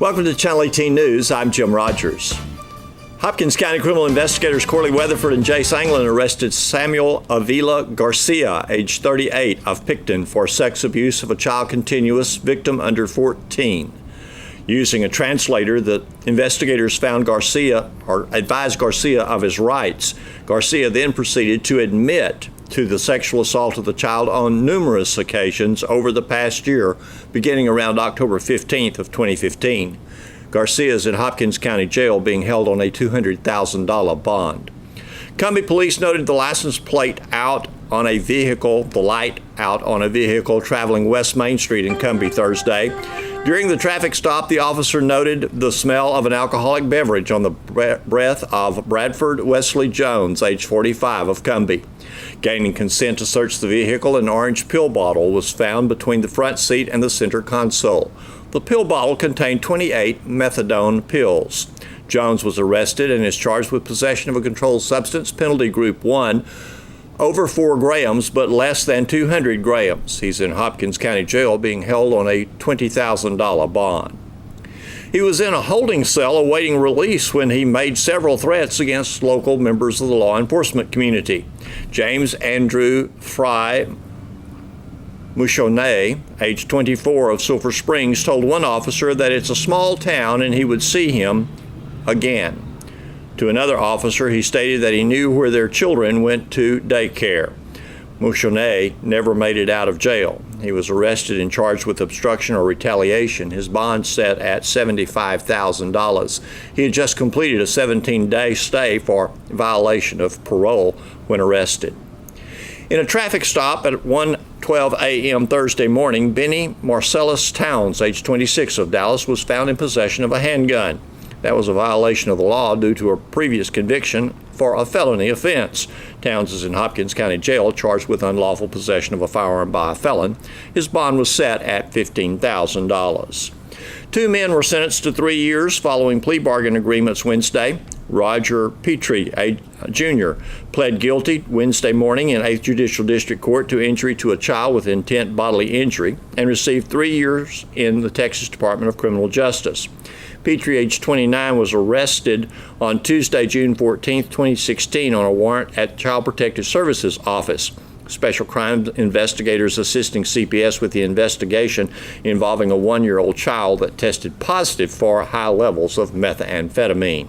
Welcome to Channel 18 News. I'm Jim Rogers. Hopkins County criminal investigators Corley Weatherford and Jace Anglin arrested Samuel Avila Garcia, age 38, of Picton for sex abuse of a child continuous victim under 14. Using a translator, the investigators found Garcia, or advised Garcia of his rights. Garcia then proceeded to admit to the sexual assault of the child on numerous occasions over the past year, beginning around October 15th of 2015. Garcia is in Hopkins County Jail being held on a $200,000 bond. Cumbie police noted the license plate out on a vehicle, the light out on a vehicle traveling West Main Street in Cumbie Thursday. During the traffic stop, the officer noted the smell of an alcoholic beverage on the breath of Bradford Wesley Jones, age 45, of Cumbie. Gaining consent to search the vehicle, an orange pill bottle was found between the front seat and the center console. The pill bottle contained 28 methadone pills. Jones was arrested and is charged with possession of a controlled substance, penalty group 1, over 4 grams but less than 200 grams. He's in Hopkins County Jail being held on a $20,000 bond. He was in a holding cell awaiting release when he made several threats against local members of the law enforcement community. James Andrew Fry Mouchonnet, age 24, of Sulphur Springs, told one officer that it's a small town and he would see him again. To another officer, he stated that he knew where their children went to daycare. Mouchonnet never made it out of jail. He was arrested and charged with obstruction or retaliation. His bond set at $75,000. He had just completed a 17-day stay for violation of parole when arrested. In a traffic stop at 1:12 a.m. Thursday morning, Benny Marcellus Towns, age 26, of Dallas, was found in possession of a handgun. That was a violation of the law due to a previous conviction for a felony offense. Towns is in Hopkins County Jail charged with unlawful possession of a firearm by a felon. His bond was set at $15,000. 2 men were sentenced to 3 years following plea bargain agreements Wednesday. Roger Petrie, Jr., pled guilty Wednesday morning in 8th Judicial District Court to injury to a child with intent bodily injury and received 3 years in the Texas Department of Criminal Justice. Petrie, age 29, was arrested on Tuesday, June 14, 2016, on a warrant at Child Protective Services Office. Special Crimes investigators assisting CPS with the investigation involving a 1-year-old child that tested positive for high levels of methamphetamine.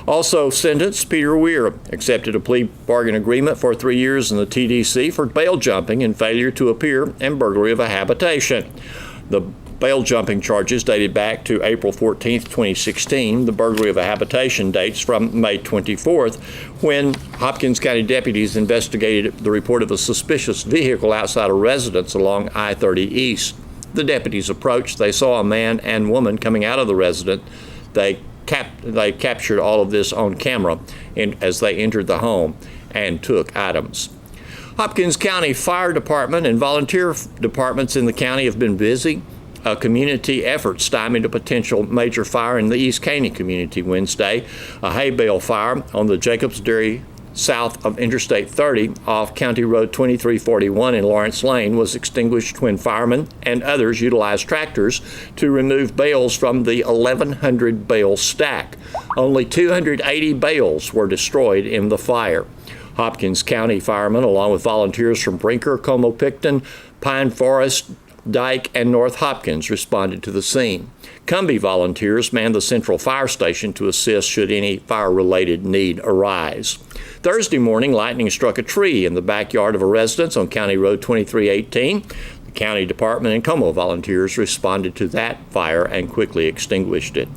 Also sentenced, Peter Weir accepted a plea bargain agreement for 3 years in the TDC for bail jumping and failure to appear and burglary of a habitation. The bail jumping charges dated back to April 14, 2016. The burglary of a habitation dates from May 24th, when Hopkins County deputies investigated the report of a suspicious vehicle outside a residence along I-30 East. The deputies approached. They saw a man and woman coming out of the residence. They captured all of this on camera as they entered the home and took items. Hopkins County Fire Department and volunteer departments in the county have been busy. A community effort stymied a potential major fire in the East Caney community Wednesday. A hay bale fire on the Jacobs Dairy south of Interstate 30 off County Road 2341 in Lawrence Lane was extinguished when firemen and others utilized tractors to remove bales from the 1,100 bale stack. Only 280 bales were destroyed in the fire. Hopkins County firemen, along with volunteers from Brinker, Como-Picton, Pine Forest, Dyke, and North Hopkins, responded to the scene. Cumbie volunteers manned the central fire station to assist should any fire-related need arise. Thursday morning, lightning struck a tree in the backyard of a residence on County Road 2318. The county department and Como volunteers responded to that fire and quickly extinguished it.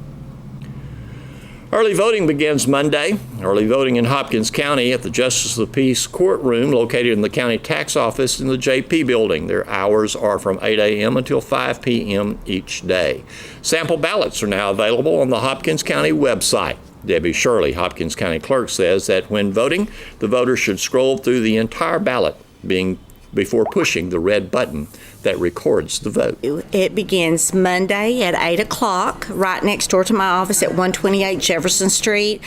Early voting begins Monday. Early voting in Hopkins County at the Justice of the Peace courtroom located in the county tax office in the JP building. Their hours are from 8 a.m. until 5 p.m. each day. Sample ballots are now available on the Hopkins County website. Debbie Shirley, Hopkins County Clerk, says that when voting, the voter should scroll through the entire ballot before pushing the red button that records the vote. It begins Monday at 8 o'clock, right next door to my office at 128 Jefferson Street.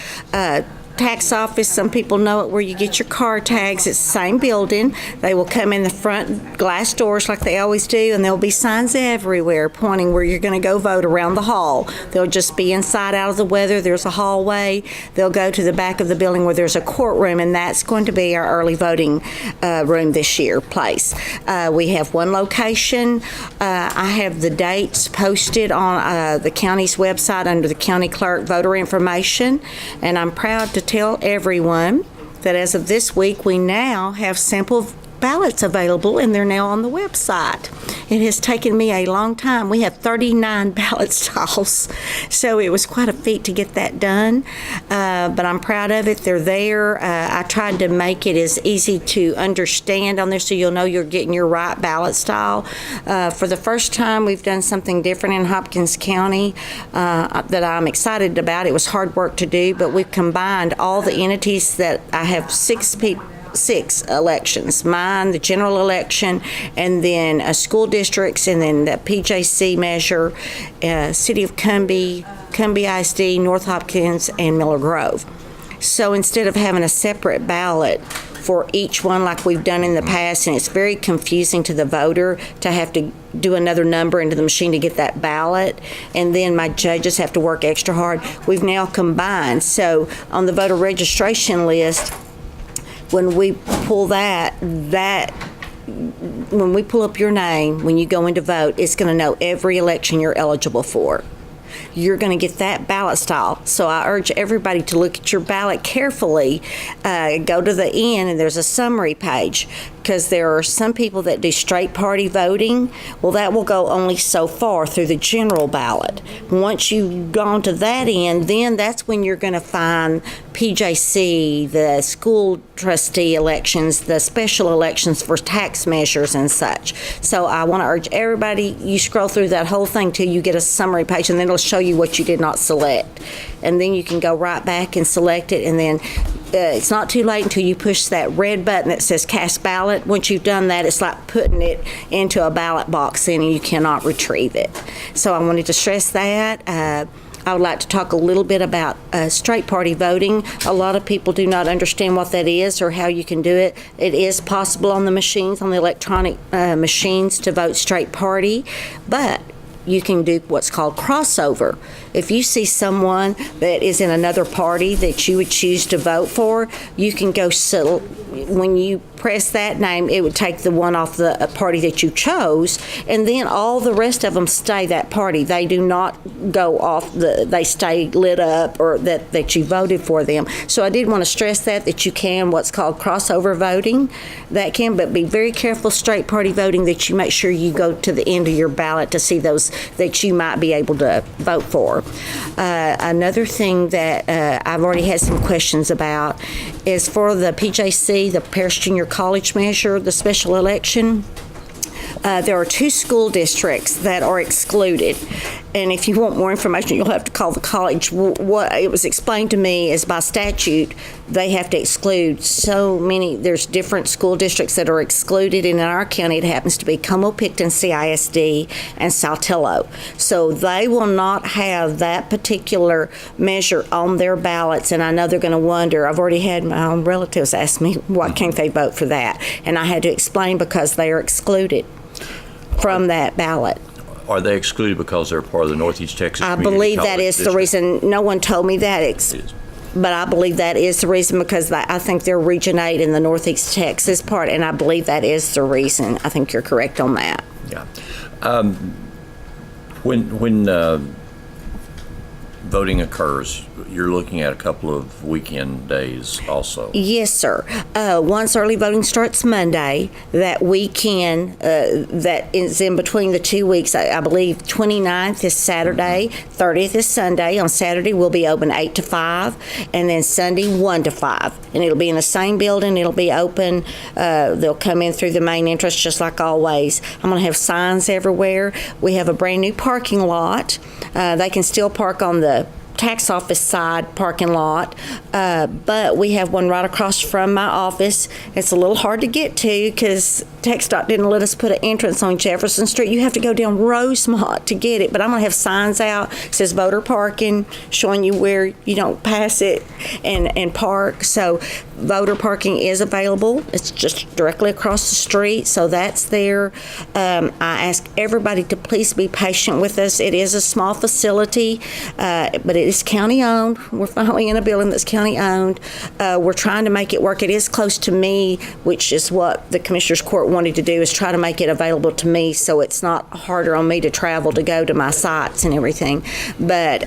tax office, some people know it, where you get your car tags. It's the same building. They will come in the front glass doors like they always do, and there'll be signs everywhere pointing where you're going to go vote around the hall. They'll just be inside out of the weather. There's a hallway. They'll go to the back of the building where there's a courtroom, and that's going to be our early voting room this year place. We have one location. I have the dates posted on the county's website under the county clerk voter information, and I'm proud to tell everyone that as of this week, we now have sample ballots available, and they're now on the website. It has taken me a long time. We have 39 ballot stalls, so it was quite a feat to get that done, but I'm proud of it. They're there. I tried to make it as easy to understand on there so you'll know you're getting your right ballot style. For the first time, we've done something different in Hopkins County that I'm excited about. It was hard work to do, but we've combined all the entities that I have six elections, mine, the general election, and then school districts, and then the PJC measure, City of Cumbie ISD, North Hopkins, and Miller Grove. So instead of having a separate ballot for each one like we've done in the past, and it's very confusing to the voter to have to do another number into the machine to get that ballot, and then my judges have to work extra hard, we've now combined. So on the voter registration list, when we pull when we pull up your name, when you go in to vote, it's going to know every election you're eligible for. You're going to get that ballot style. So I urge everybody to look at your ballot carefully. Go to the end, and there's a summary page, because there are some people that do straight party voting. Well, that will go only so far through the general ballot. Once you've gone to that end, then that's when you're going to find PJC, the school trustee elections, the special elections for tax measures and such. So I want to urge everybody, you scroll through that whole thing till you get a summary page, and then it'll show you what you did not select. And then you can go right back and select it, and then it's not too late until you push that red button that says cast ballot. Once you've done that, it's like putting it into a ballot box, and you cannot retrieve it. So I wanted to stress that. I would like to talk a little bit about straight party voting. A lot of people do not understand what that is or how you can do it. It is possible on the machines, on the electronic machines, to vote straight party, but you can do what's called crossover. If you see someone that is in another party that you would choose to vote for, you can go, when you press that name, it would take the one off the party that you chose, and then all the rest of them stay that party. They do not go off, they stay lit up, or that you voted for them. So I did want to stress that you can, what's called crossover voting, but be very careful straight party voting, that you make sure you go to the end of your ballot to see those that you might be able to vote for. Another thing that I've already had some questions about is for the PJC, the Parish Junior College measure, the special election. There are 2 school districts that are excluded, and if you want more information, you'll have to call the college. What it was explained to me is by statute, they have to exclude so many. There's different school districts that are excluded, and in our county, it happens to be Como-Picton CISD and Saltillo. So they will not have that particular measure on their ballots, and I know they're going to wonder. I've already had my own relatives ask me, why can't they vote for that? And I had to explain, because they are excluded from that ballot. Are they excluded because they're part of the Northeast Texas I Community believe College that is District? the reason. No one told me that, but I believe that is the reason, because I think they're Region 8 in the Northeast Texas part, and I believe that is the reason. I think you're correct on that. Yeah. When voting occurs, you're looking at a couple of weekend days also. Yes, sir. Once early voting starts Monday, that weekend that is in between the 2 weeks, I believe 29th is Saturday, 30th is Sunday. On Saturday, we'll be open 8 to 5, and then Sunday 1 to 5. And it'll be in the same building. It'll be open. They'll come in through the main entrance just like always. I'm going to have signs everywhere. We have a brand new parking lot. They can still park on the tax office side parking lot, but we have one right across from my office. It's a little hard to get to because TxDOT didn't let us put an entrance on Jefferson Street. You have to go down Rosemont to get it. But I'm going to have signs out, says voter parking, showing you where you don't pass it and park. So voter parking is available. It's just directly across the street, so that's there. I ask everybody to please be patient with us. It is a small facility, but it is county owned. We're finally in a building that's county owned. We're trying to make it work. It is close to me, which is what the Commissioners Court wanted to do, is try to make it available to me so it's not harder on me to travel to go to my sites and everything. But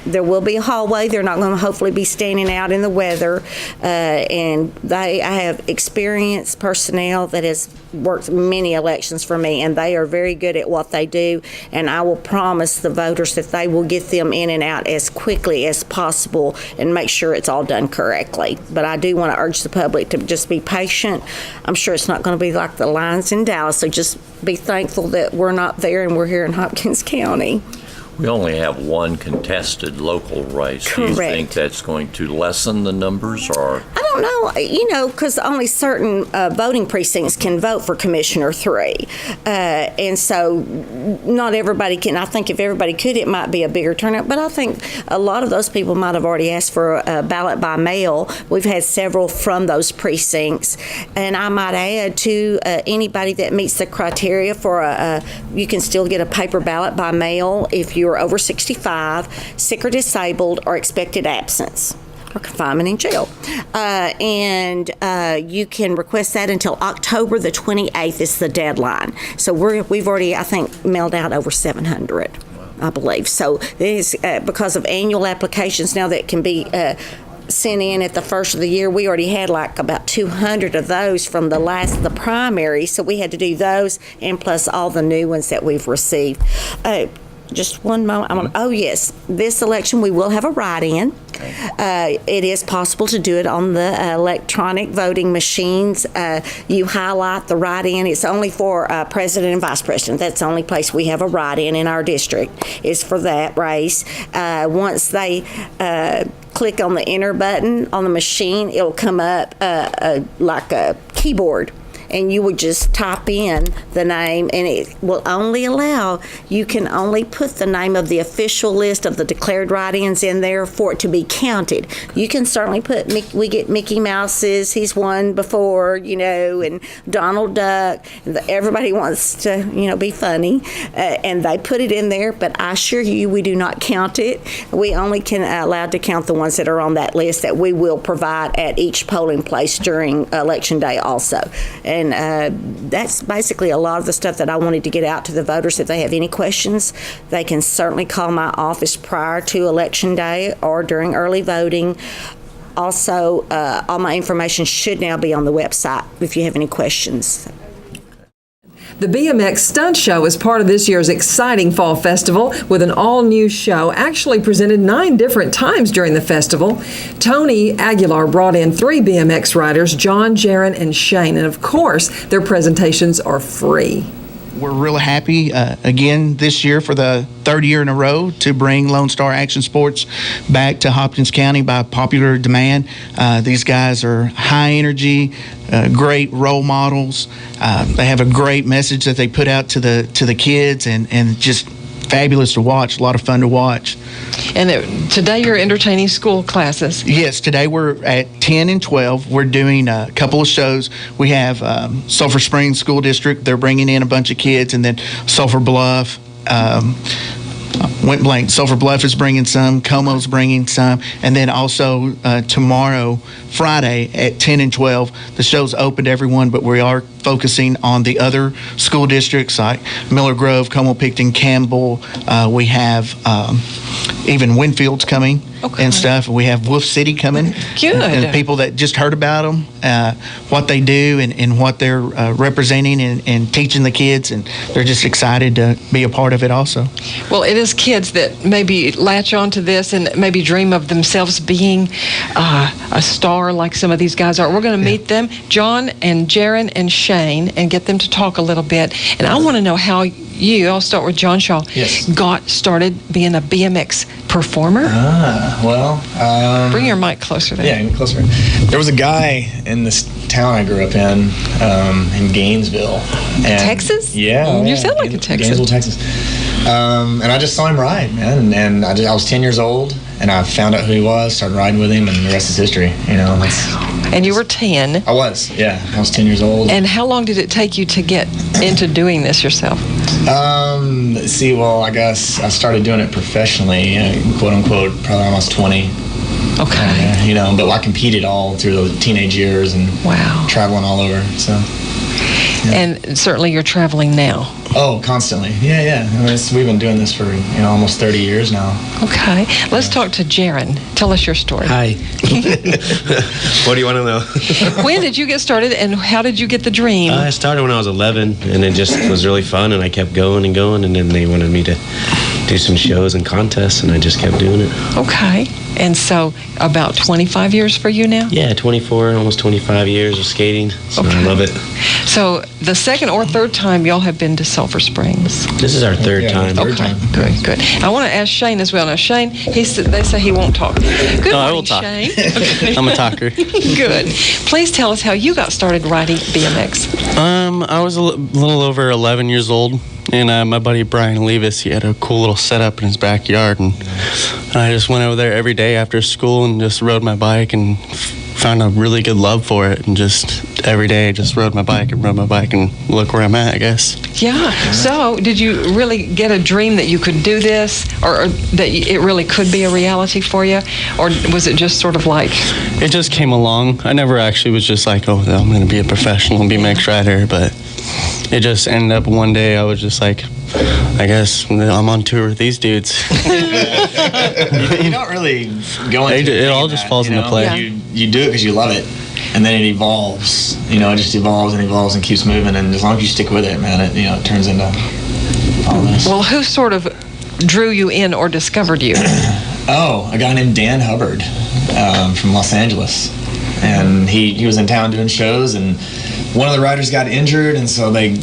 there will be a hallway. They're not going to hopefully be standing out in the weather. And I have experienced personnel that has worked many elections for me, and they are very good at what they do. And I will promise the voters that they will get them in and out as quickly as possible and make sure it's all done correctly. But I do want to urge the public to just be patient. I'm sure it's not going to be like the lines in Dallas, so just be thankful that we're not there and we're here in Hopkins County. We only have one contested local race. Correct. Do you think that's going to lessen the numbers, or? I don't know, because only certain voting precincts can vote for Commissioner 3. And so not everybody can. I think if everybody could, it might be a bigger turnout. But I think a lot of those people might have already asked for a ballot by mail. We've had several from those precincts. And I might add to anybody that meets the criteria for you can still get a paper ballot by mail if you're over 65, sick or disabled, or expected absence, or confinement in jail. And you can request that until October the 28th is the deadline. So we've already, I think, mailed out over 700, I believe. So this is because of annual applications now that can be sent in at the first of the year. We already had like about 200 of those from the primary, so we had to do those and plus all the new ones that we've received. Just one moment. Oh, yes. This election, we will have a write-in. It is possible to do it on the electronic voting machines. You highlight the write-in. It's only for president and vice president. That's the only place we have a write-in in our district is for that race. Once they click on the enter button on the machine, it'll come up like a keyboard. And you would just type in the name, and it will only allow, you can only put the name of the official list of the declared write-ins in there for it to be counted. You can certainly put, we get Mickey Mouse's, he's won before, and Donald Duck. Everybody wants to, be funny, and they put it in there, but I assure you we do not count it. We only can allowed to count the ones that are on that list that we will provide at each polling place during Election Day also. And that's basically a lot of the stuff that I wanted to get out to the voters. If they have any questions, they can certainly call my office prior to Election Day or during early voting. Also, all my information should now be on the website if you have any questions. The BMX Stunt Show is part of this year's exciting fall festival with an all-new show actually presented 9 different times during the festival. Tony Aguilar brought in 3 BMX riders, John, Jaron, and Shane, and of course, their presentations are free. We're really happy again this year for the 3rd year in a row to bring Lone Star Action Sports back to Hopkins County by popular demand. These guys are high energy, great role models. They have a great message that they put out to the kids, and just fabulous to watch, a lot of fun to watch. And today you're entertaining school classes. Yes, today we're at 10 and 12. We're doing a couple of shows. We have Sulphur Springs School District. They're bringing in a bunch of kids, and then Sulphur Bluff. Went blank. Sulphur Bluff is bringing some. Como's bringing some. And then also tomorrow, Friday at 10 and 12, the show's open to everyone, but we are focusing on the other school districts like Miller Grove, Como, Picton, Campbell. We have even Winfield's coming and stuff. We have Wolf City coming. Good. And people that just heard about them, what they do and what they're representing and teaching the kids, and they're just excited to be a part of it also. Well, it is kids that maybe latch onto this and maybe dream of themselves being a star like some of these guys are. We're going to meet them, John and Jaron and Shane, and get them to talk a little bit. And I want to know how I'll start with John Shaw. Yes. Got started being a BMX performer? Well. Bring your mic closer there. Yeah, closer. There was a guy in this town I grew up in Gainesville. And Texas? Yeah. You sound like a Texan. Gainesville, Texas. And I just saw him ride, man. And I was 10 years old, and I found out who he was, started riding with him, and the rest is history. And you were 10. I was 10 years old. And how long did it take you to get into doing this yourself? I guess I started doing it professionally, quote unquote, probably when I was 20. Okay. But I competed all through the teenage years and traveling all over. So. Yeah. And certainly you're traveling now. Oh, constantly. Yeah. We've been doing this for almost 30 years now. Okay. Let's talk to Jaron. Tell us your story. Hi. What do you want to know? When did you get started, and how did you get the dream? I started when I was 11, and it just was really fun, and I kept going, and then they wanted me to do some shows and contests, and I just kept doing it. Okay. And so about 25 years for you now? Yeah, 24, almost 25 years of skating, so I love it. So the second or third time y'all have been to Sulphur Springs? This is our third time. Third time. Good. I want to ask Shane as well. Now, Shane, they say he won't talk. Good morning, I will talk. Shane. Okay. I'm a talker. Good. Please tell us how you got started riding BMX. I was a little over 11 years old, and my buddy Brian Levis, he had a cool little setup in his backyard, and I just went over there every day after school and just rode my bike and found a really good love for it, and just every day just rode my bike and look where I'm at, I guess. Yeah. So did you really get a dream that you could do this, or that it really could be a reality for you, or was it just sort of like? It just came along. I never actually was just like, oh, I'm going to be a professional BMX rider, but it just ended up one day I was just like, I guess I'm on tour with these dudes. You don't really go into it all just falls into place. Yeah. You do it because you love it, and then it evolves. It just evolves and keeps moving, and as long as you stick with it, man, it turns into all this. Well, who sort of drew you in or discovered you? A guy named Dan Hubbard from Los Angeles, and he was in town doing shows, and one of the riders got injured, and so they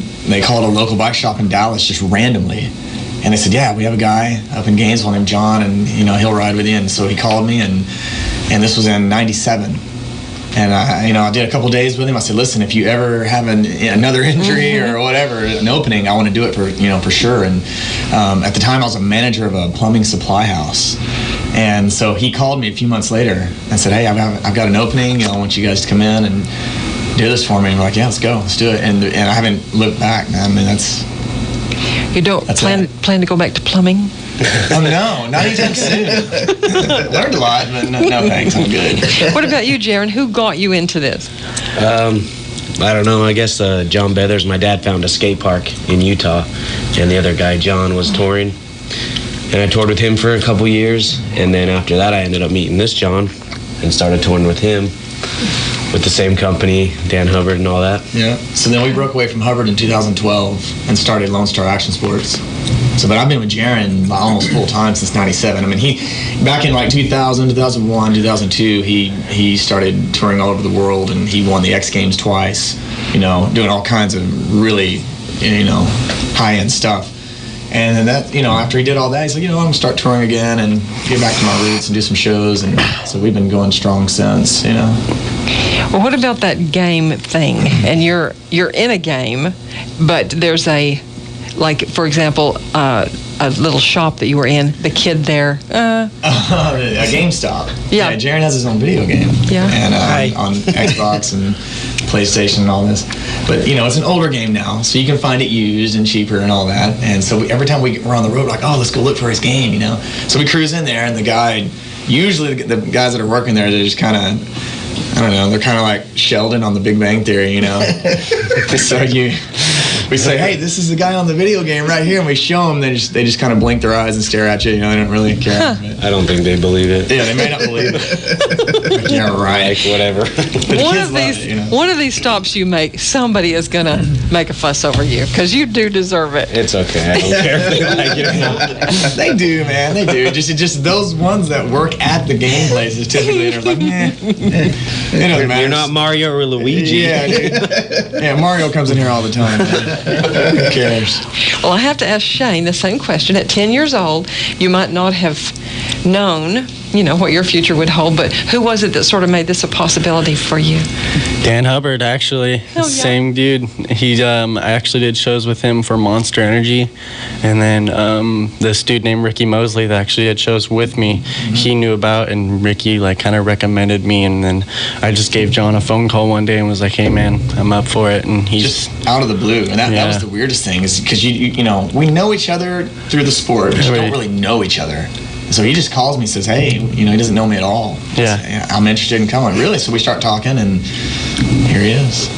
called a local bike shop in Dallas just randomly, and they said, we have a guy up in Gainesville named John, and he'll ride with you. And so he called me, and this was in '97, and I did a couple days with him. I said, listen, if you ever have another injury or whatever, an opening, I want to do it for sure. And at the time I was a manager of a plumbing supply house, and so he called me a few months later and said, hey, I've got an opening, I want you guys to come in and do this for me. And we're like, let's go, let's do it. And I haven't looked back, man. I mean, that's. You don't plan to go back to plumbing? Oh no, not anytime soon. Learned a lot, but no thanks, I'm good. What about you, Jaron? Who got you into this? I don't know. I guess John Beathers, my dad, found a skate park in Utah, and the other guy, John, was touring. And I toured with him for a couple years, and then after that I ended up meeting this John and started touring with him, with the same company, Dan Hubbard and all that. Yeah. So then we broke away from Hubbard in 2012 and started Lone Star Action Sports. But I've been with Jaron almost full time since '97. I mean, he back in like 2000, 2001, 2002, he started touring all over the world, and he won the X Games twice. Doing all kinds of really, high-end stuff. And then that, after he did all that, he's like, I'm gonna start touring again and get back to my roots and do some shows. And so we've been going strong since. Well, what about that game thing? And you're in a game, but there's like, for example, a little shop that you were in, the kid there. A GameStop. Yeah. Jaron has his own video game. Yeah. And on Xbox and PlayStation and all this. But, it's an older game now, so you can find it used and cheaper and all that. And so every time we're on the road, we're like, let's go look for his game, So we cruise in there, and the guy, usually the guys that are working there, they're just kind of, I don't know, they're kind of like Sheldon on The Big Bang Theory, So we say, hey, this is the guy on the video game right here, and we show them. They just kind of blink their eyes and stare at you. They don't really care. I don't think they believe it. Yeah, they may not believe it. Like, yeah, right. Like, whatever. One of these stops you make, somebody is gonna make a fuss over you because you do deserve it. It's okay. I don't care if they like it or not. They do, man. They do. Just those ones that work at the game places typically are like, it doesn't matter. You're not Mario or Luigi. Yeah, dude. Yeah, Mario comes in here all the time. Man. Who cares? Well, I have to ask Shane the same question. At 10 years old, you might not have known, what your future would hold, but who was it that sort of made this a possibility for you? Dan Hubbard, actually. Oh, yeah. Same dude. He, I actually did shows with him for Monster Energy. And then this dude named Ricky Mosley that actually did shows with me, he knew about, and Ricky kind of recommended me. And then I just gave John a phone call one day and was like, hey, man, I'm up for it. And he's just out of the blue. And that was the weirdest thing, is because, we know each other through the sport, but you don't really know each other. So he just calls me and says, hey, he doesn't know me at all. Yeah. I'm interested in coming. Really? So we start talking, and here he is.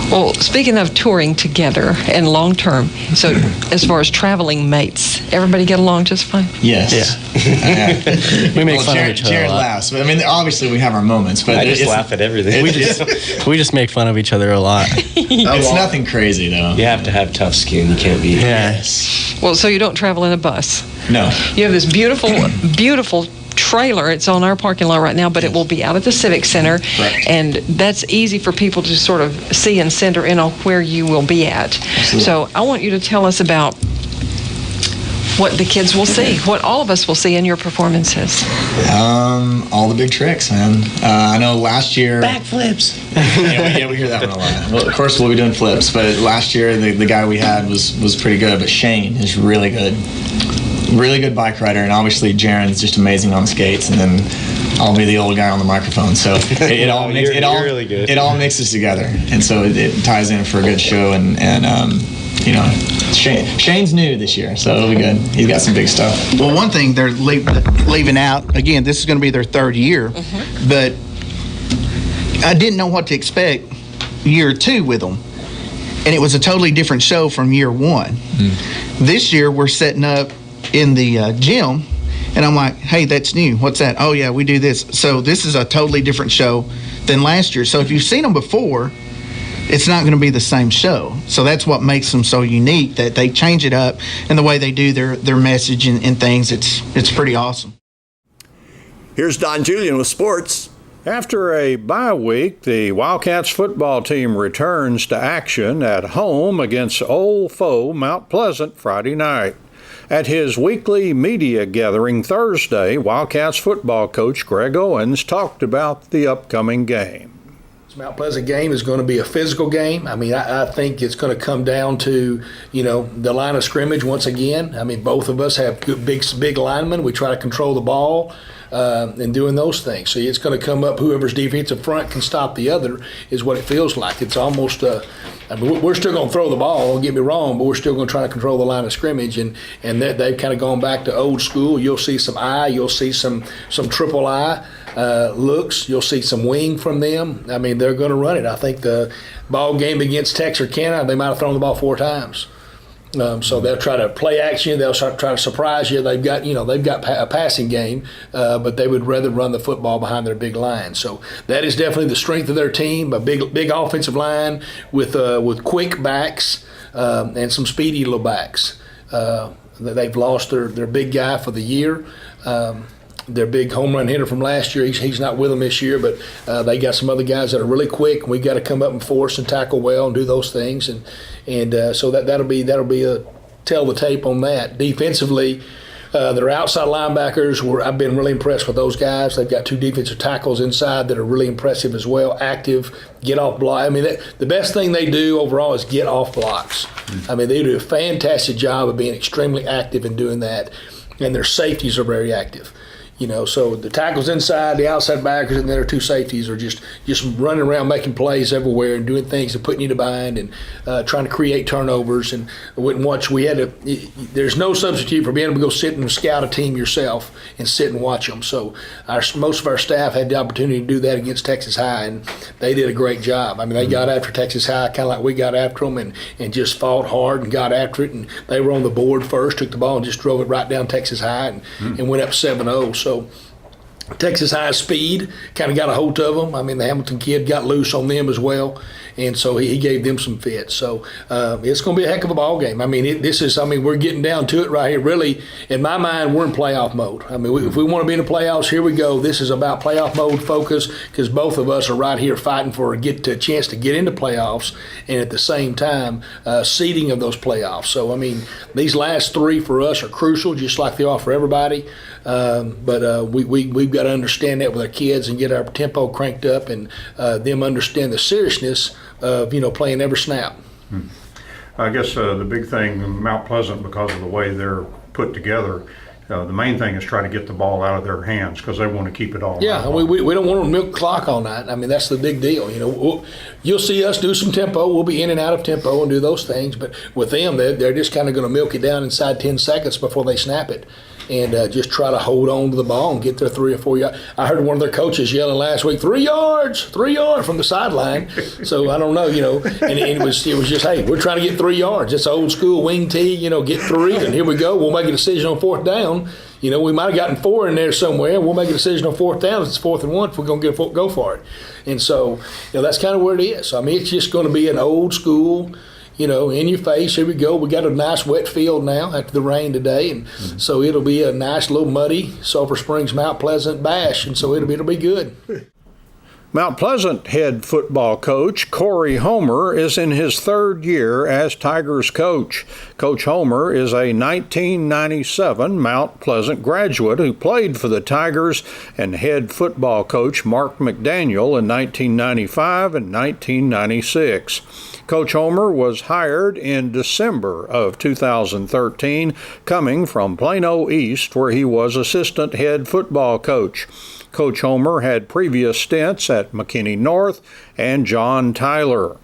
Well, speaking of touring together and long term, so as far as traveling mates, everybody get along just fine? Yes. Yeah. We make fun of each other Jared a lot. laughs. But, obviously we have our moments. But I just laugh at everything. We just make fun of each other a lot. It's nothing crazy, though. You have to have tough skin. You can't be. Yes. Well, so you don't travel in a bus? No. You have this beautiful, beautiful trailer. It's on our parking lot right now, but it will be out at the Civic Center. Right. And that's easy for people to sort of see and center in on where you will be at. Absolutely. So I want you to tell us about what the kids will see, what all of us will see in your performances. All the big tricks, man. I know last year... Backflips. we hear that one a lot. Well, of course, we'll be doing flips, but last year the guy we had was pretty good, but Shane is really good. Really good bike rider, and obviously Jaren's just amazing on skates, and then I'll be the old guy on the microphone. So it all really good. It all mixes together, and so it ties in for a good show. And Shane's new this year, so it'll be good. He's got some big stuff. Well, one thing they're leaving out, again, this is going to be their third year, but I didn't know what to expect year 2 with them. And it was a totally different show from year 1. This year, we're setting up in the gym, and I'm like, hey, that's new. What's that? Oh, yeah, we do this. So this is a totally different show than last year. So if you've seen them before, it's not going to be the same show. So that's what makes them so unique, that they change it up, and the way they do their message and things, it's pretty awesome. Here's Don Julian with sports. After a bye week, the Wildcats football team returns to action at home against old foe Mount Pleasant Friday night. At his weekly media gathering Thursday, Wildcats football coach Greg Owens talked about the upcoming game. This Mount Pleasant game is going to be a physical game. I mean, I think it's going to come down to, the line of scrimmage once again. I mean, both of us have good, big linemen. We try to control the ball. And doing those things. So it's going to come up, whoever's defensive front can stop the other is what it feels like. It's almost, we're still going to throw the ball, don't get me wrong, but we're still going to try to control the line of scrimmage. And they've kind of gone back to old school. You'll see some eye, you'll see some triple eye looks, you'll see some wing from them. I mean, they're going to run it. I think the ball game against Texarkana, they might have thrown the ball 4 times. So they'll try to play action. They'll try to surprise you. They've got a passing game, but they would rather run the football behind their big line. So that is definitely the strength of their team. A big offensive line with quick backs and some speedy little backs. They've lost their big guy for the year. Their big home run hitter from last year, he's not with them this year, but they got some other guys that are really quick. We got to come up and force and tackle well and do those things, and so that'll be a tell the tape on that. Defensively, their outside linebackers I've been really impressed with those guys. They've got 2 defensive tackles inside that are really impressive as well. Active, get off block. I mean, the best thing they do overall is get off blocks. I mean, they do a fantastic job of being extremely active in doing that, and their safeties are very active. So the tackles inside, the outside backers, and then our 2 safeties are just running around making plays everywhere and doing things and putting you to bind and trying to create turnovers. And there's no substitute for being able to go sit and scout a team yourself and sit and watch them. So most of our staff had the opportunity to do that against Texas High, and they did a great job. I mean, they got after Texas High kind of like we got after them and just fought hard and got after it. And they were on the board first, took the ball and just drove it right down Texas High and went up 7-0. So Texas High speed kind of got a hold of them. I mean, the Hamilton kid got loose on them as well. and so he gave them some fits. So it's going to be a heck of a ball game. I mean, we're getting down to it right here. Really, in my mind, we're in playoff mode. I mean, if we want to be in the playoffs, here we go. This is about playoff mode focus, because both of us are right here fighting for a chance to get into playoffs, and at the same time, seeding of those playoffs. So, I mean, these last three for us are crucial, just like they are for everybody. But we've got to understand that with our kids and get our tempo cranked up, and them understand the seriousness of playing every snap. I guess the big thing in Mount Pleasant, because of the way they're put together, the main thing is try to get the ball out of their hands, because they want to keep it all. Yeah, we don't want to milk the clock all night. I mean, that's the big deal. You'll see us do some tempo. We'll be in and out of tempo and do those things. But with them, they're just kind of going to milk it down inside 10 seconds before they snap it, and just try to hold on to the ball and get there 3 or 4 yards. I heard one of their coaches yelling last week, 3 yards from the sideline. So I don't know, and it was just, hey, we're trying to get 3 yards. It's old school wing tee, get 3, and here we go. We'll make a decision on 4th down. We might have gotten 4 in there somewhere. We'll make a decision on 4th down. If it's 4th and 1, if we're going to go for it. And so, that's kind of where it is. I mean, it's just going to be an old school, in your face. Here we go. We got a nice wet field now after the rain today, and so it'll be a nice little muddy Sulphur Springs Mount Pleasant bash, and so it'll be good. Mount Pleasant head football coach Corey Homer is in his 3rd year as Tigers coach. Coach Homer is a 1997 Mount Pleasant graduate who played for the Tigers, and head football coach Mark McDaniel in 1995 and 1996. Coach Homer was hired in December of 2013, coming from Plano East, where he was assistant head football coach. Coach Homer had previous stints at McKinney North and John Tyler.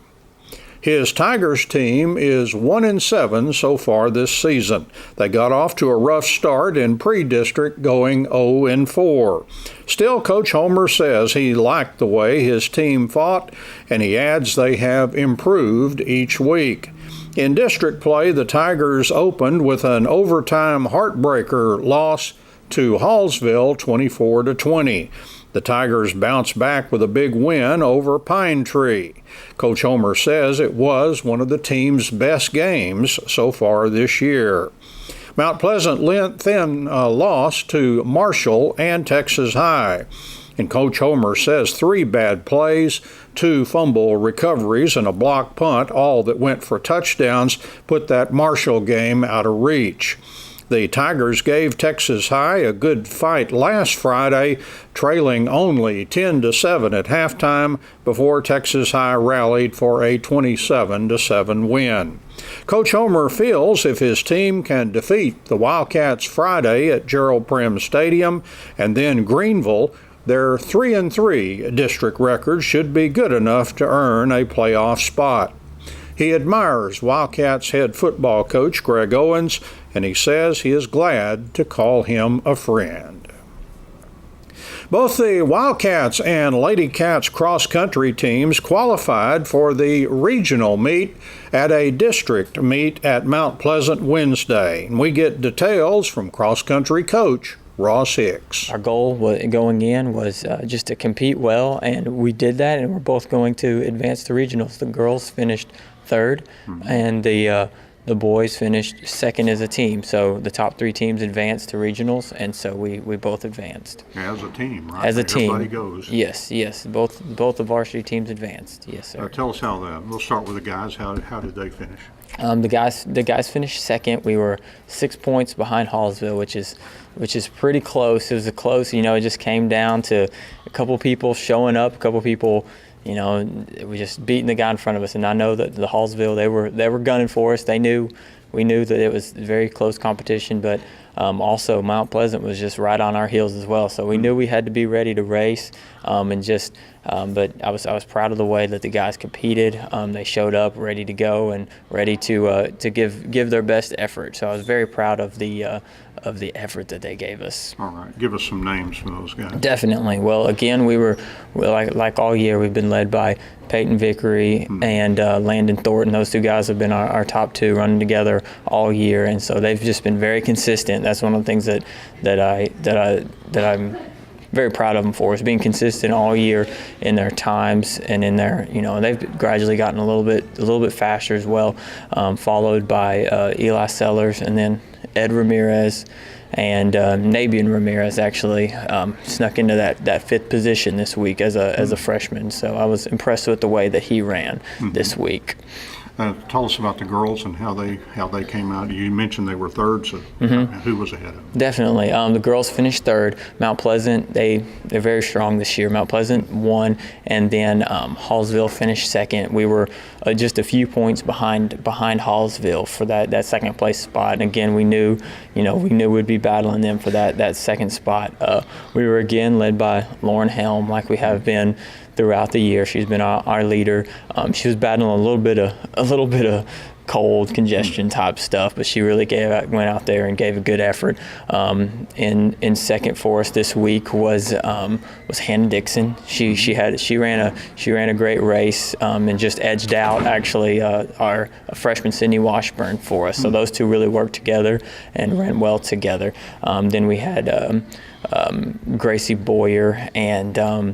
His Tigers team is 1-7 so far this season. They got off to a rough start in pre-district, going 0-4. Still, Coach Homer says he liked the way his team fought, and he adds they have improved each week. In district play, the Tigers opened with an overtime heartbreaker loss to Hallsville 24-20. The Tigers bounced back with a big win over Pine Tree. Coach Homer says it was one of the team's best games so far this year. Mount Pleasant then lost to Marshall and Texas High. And Coach Homer says 3 bad plays, 2 fumble recoveries, and a block punt, all that went for touchdowns, put that Marshall game out of reach. The Tigers gave Texas High a good fight last Friday, trailing only 10-7 at halftime before Texas High rallied for a 27-7 win. Coach Homer feels if his team can defeat the Wildcats Friday at Gerald Prim Stadium and then Greenville, their 3-3 district record should be good enough to earn a playoff spot. He admires Wildcats head football coach Greg Owens, and he says he is glad to call him a friend. Both the Wildcats and Lady Cats cross-country teams qualified for the regional meet at a district meet at Mount Pleasant Wednesday. And we get details from cross-country coach Ross Hicks. Our goal going in was just to compete well, and we did that, and we're both going to advance to regionals. The girls finished 3rd, and the boys finished 2nd as a team. So the top 3 teams advanced to regionals, and so we both advanced. As a team, right? As a team. Everybody goes. Yes. Both the varsity teams advanced. Yes, sir. Tell us how that. We'll start with the guys. How did they finish? The guys finished 2nd. We were 6 points behind Hallsville, which is pretty close. It was close. It just came down to a couple people showing up, a couple people. We just beating the guy in front of us, and I know that the Hallsville, they were gunning for us. We knew that it was very close competition, but also Mount Pleasant was just right on our heels as well. So we knew we had to be ready to race, but I was proud of the way that the guys competed. They showed up ready to go and ready to give their best effort. So I was very proud of the effort that they gave us. All right, give us some names for those guys. Definitely. Well, again, we were like all year. We've been led by Peyton Vickery and Landon Thornton. Those 2 guys have been our top 2 running together all year, and so they've just been very consistent. That's one of the things that I'm very proud of them for us, being consistent all year in their times and in their, they've gradually gotten a little bit faster as well, followed by Eli Sellers and then Ed Ramirez. And Nabian Ramirez actually snuck into that fifth position this week as a freshman. So I was impressed with the way that he ran this week. Tell us about the girls and how they came out. You mentioned they were third, so who was ahead of them? Definitely. The girls finished third. Mount Pleasant, they're very strong this year. Mount Pleasant won, and then Hallsville finished second. We were just a few points behind Hallsville for that second place spot. And again, we knew we'd be battling them for that second spot. We were again led by Lauren Helm, like we have been throughout the year. She's been our leader. She was battling a little bit of cold congestion type stuff, but she really went out there and gave a good effort. In second for us this week was Hannah Dixon. She ran a great race and just edged out actually our freshman Sydney Washburn for us. So those two really worked together and ran well together. Then we had Gracie Boyer and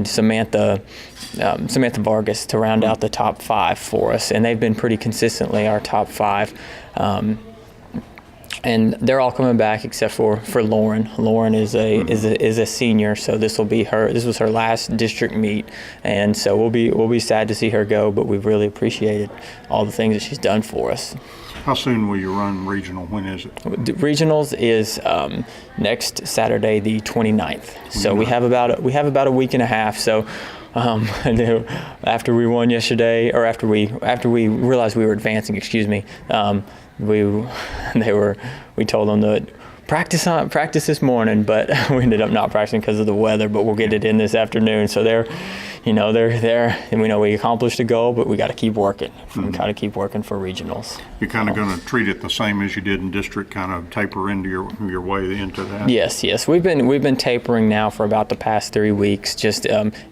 Samantha Vargas to round out the top five for us, and they've been pretty consistently our top five. And they're all coming back except for Lauren. Lauren is a senior, so this was her last district meet, and so we'll be sad to see her go, but we've really appreciated all the things that she's done for us. How soon will you run regional? When is it? Regionals is next Saturday, the 29th. So we have about a week and a half. So after we won yesterday, or after we realized we were advancing, we told them that practice this morning, but we ended up not practicing because of the weather. But we'll get it in this afternoon. So they're there, and we know we accomplished a goal, but we got to keep working. We got to keep working for regionals. You're kind of going to treat it the same as you did in district, kind of taper into your way into that. Yes. We've been tapering now for about the past 3 weeks, just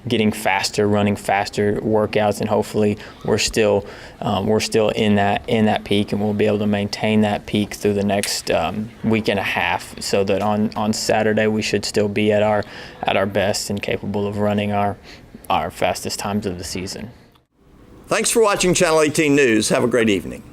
getting faster, running faster workouts, and hopefully we're still in that peak, and we'll be able to maintain that peak through the next week and a half, so that on Saturday we should still be at our best and capable of running our fastest times of the season. Thanks for watching Channel 18 News. Have a great evening.